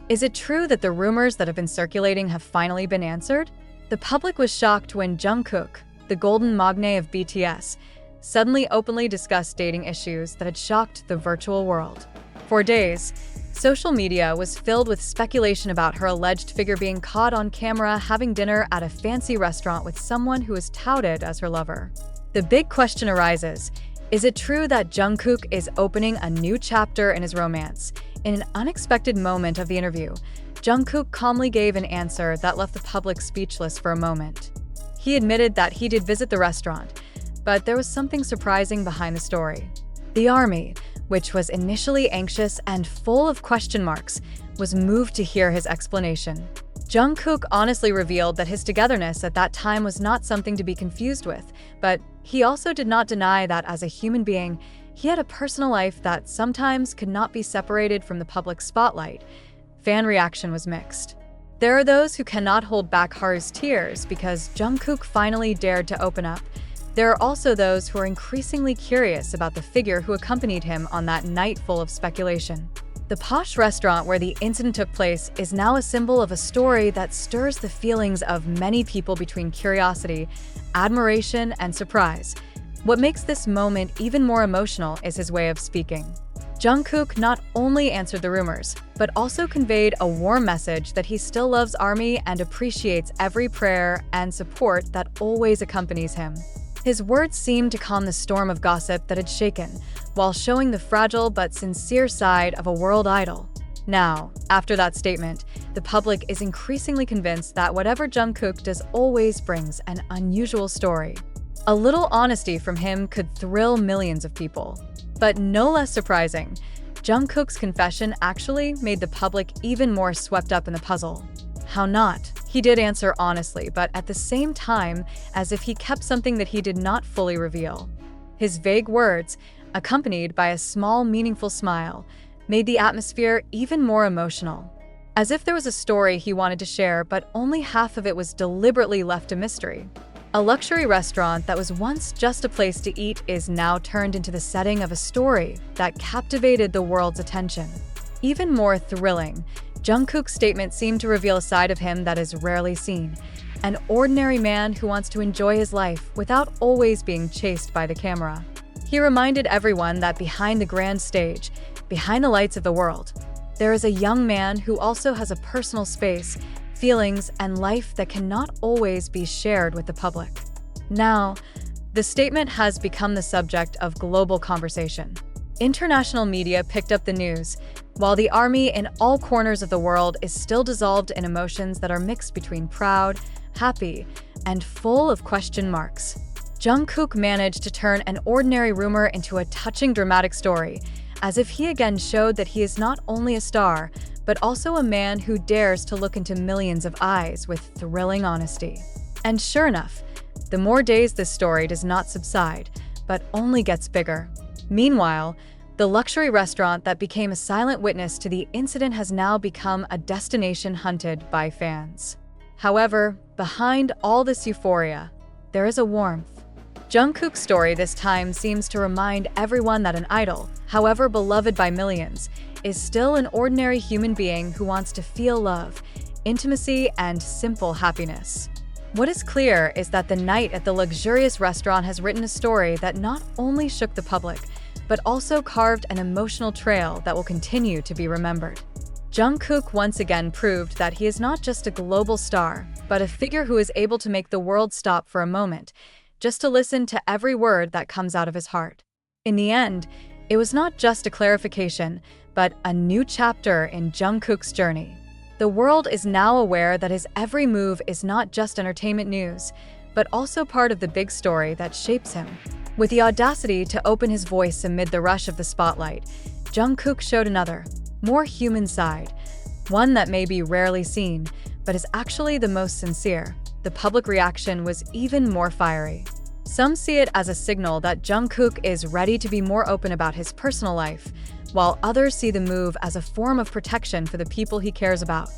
Is it true that the rumors that have been circulating have finally been answered? The public was shocked when Jungkook, the golden magne of BTS, suddenly openly discussed dating issues that had shocked the virtual world. For days, social media was filled with speculation about her alleged figure being caught on camera having dinner at a fancy restaurant with someone who is touted as her lover. The big question arises, is it true that Jungkook is opening a new chapter in his romance? In an unexpected moment of the interview, Jungkook calmly gave an answer that left the public speechless for a moment. He admitted that he did visit the restaurant, but there was something surprising behind the story. The ARMY, which was initially anxious and full of question marks, was moved to hear his explanation. Jungkook honestly revealed that his togetherness at that time was not something to be confused with, but he also did not deny that as a human being, he had a personal life that sometimes could not be separated from the public spotlight. Fan reaction was mixed. There are those who cannot hold back Haru's tears because Jungkook finally dared to open up. There are also those who are increasingly curious about the figure who accompanied him on that night full of speculation. The posh restaurant where the incident took place is now a symbol of a story that stirs the feelings of many people between curiosity, admiration, and surprise. What makes this moment even more emotional is his way of speaking. Jungkook not only answered the rumors, but also conveyed a warm message that he still loves ARMY and appreciates every prayer and support that always accompanies him. His words seemed to calm the storm of gossip that had shaken, while showing the fragile but sincere side of a world idol. Now, after that statement, the public is increasingly convinced that whatever Jungkook does always brings an unusual story. A little honesty from him could thrill millions of people. But no less surprising, Jungkook's confession actually made the public even more swept up in the puzzle. How not? He did answer honestly, but at the same time, as if he kept something that he did not fully reveal. His vague words, accompanied by a small, meaningful smile, made the atmosphere even more emotional. As if there was a story he wanted to share, but only half of it was deliberately left a mystery. A luxury restaurant that was once just a place to eat is now turned into the setting of a story that captivated the world's attention. Even more thrilling, Jungkook's statement seemed to reveal a side of him that is rarely seen, an ordinary man who wants to enjoy his life without always being chased by the camera. He reminded everyone that behind the grand stage, behind the lights of the world, there is a young man who also has a personal space, feelings, and life that cannot always be shared with the public. Now, the statement has become the subject of global conversation. International media picked up the news, while the ARMY in all corners of the world is still dissolved in emotions that are mixed between proud, happy, and full of question marks. Jungkook managed to turn an ordinary rumor into a touching dramatic story, as if he again showed that he is not only a star, but also a man who dares to look into millions of eyes with thrilling honesty. And sure enough, the more days this story does not subside, but only gets bigger. Meanwhile, the luxury restaurant that became a silent witness to the incident has now become a destination hunted by fans. However, behind all this euphoria, there is a warmth. Jungkook's story this time seems to remind everyone that an idol, however beloved by millions, is still an ordinary human being who wants to feel love, intimacy, and simple happiness. What is clear is that the night at the luxurious restaurant has written a story that not only shook the public, but also carved an emotional trail that will continue to be remembered. Jungkook once again proved that he is not just a global star, but a figure who is able to make the world stop for a moment, just to listen to every word that comes out of his heart. In the end, it was not just a clarification, but a new chapter in Jungkook's journey. The world is now aware that his every move is not just entertainment news, but also part of the big story that shapes him. With the audacity to open his voice amid the rush of the spotlight, Jungkook showed another, more human side, one that may be rarely seen, but is actually the most sincere. The public reaction was even more fiery. Some see it as a signal that Jungkook is ready to be more open about his personal life, while others see the move as a form of protection for the people he cares about.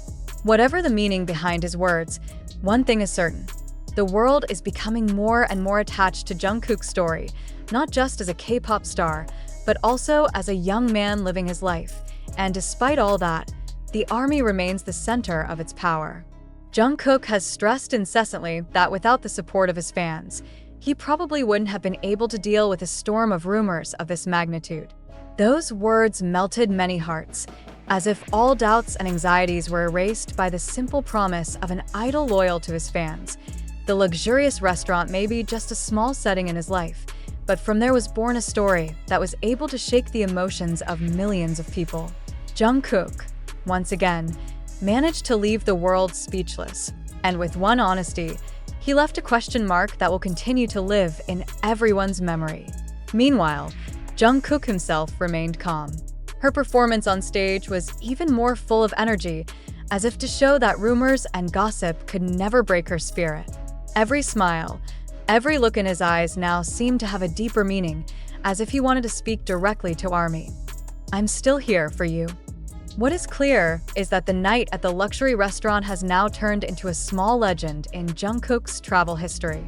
Whatever the meaning behind his words, one thing is certain. The world is becoming more and more attached to Jungkook's story, not just as a K-pop star, but also as a young man living his life. And despite all that, the army remains the center of its power. Jungkook has stressed incessantly that without the support of his fans, he probably wouldn't have been able to deal with a storm of rumors of this magnitude. Those words melted many hearts, as if all doubts and anxieties were erased by the simple promise of an idol loyal to his fans. The luxurious restaurant may be just a small setting in his life, but from there was born a story that was able to shake the emotions of millions of people. Jungkook, once again, managed to leave the world speechless, and with one honesty, he left a question mark that will continue to live in everyone's memory. Meanwhile, Jungkook himself remained calm. Her performance on stage was even more full of energy, as if to show that rumors and gossip could never break her spirit. Every smile, every look in his eyes now seemed to have a deeper meaning, as if he wanted to speak directly to ARMY. "I'm still here for you." What is clear is that the night at the luxury restaurant has now turned into a small legend in Jungkook's travel history.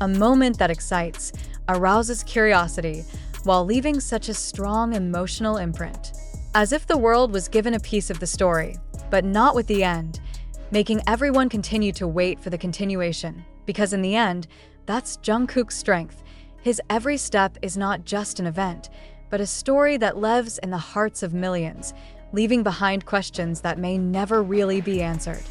A moment that excites, arouses curiosity, while leaving such a strong emotional imprint. As if the world was given a piece of the story, but not with the end, making everyone continue to wait for the continuation. Because in the end, that's Jungkook's strength. His every step is not just an event, but a story that lives in the hearts of millions, leaving behind questions that may never really be answered.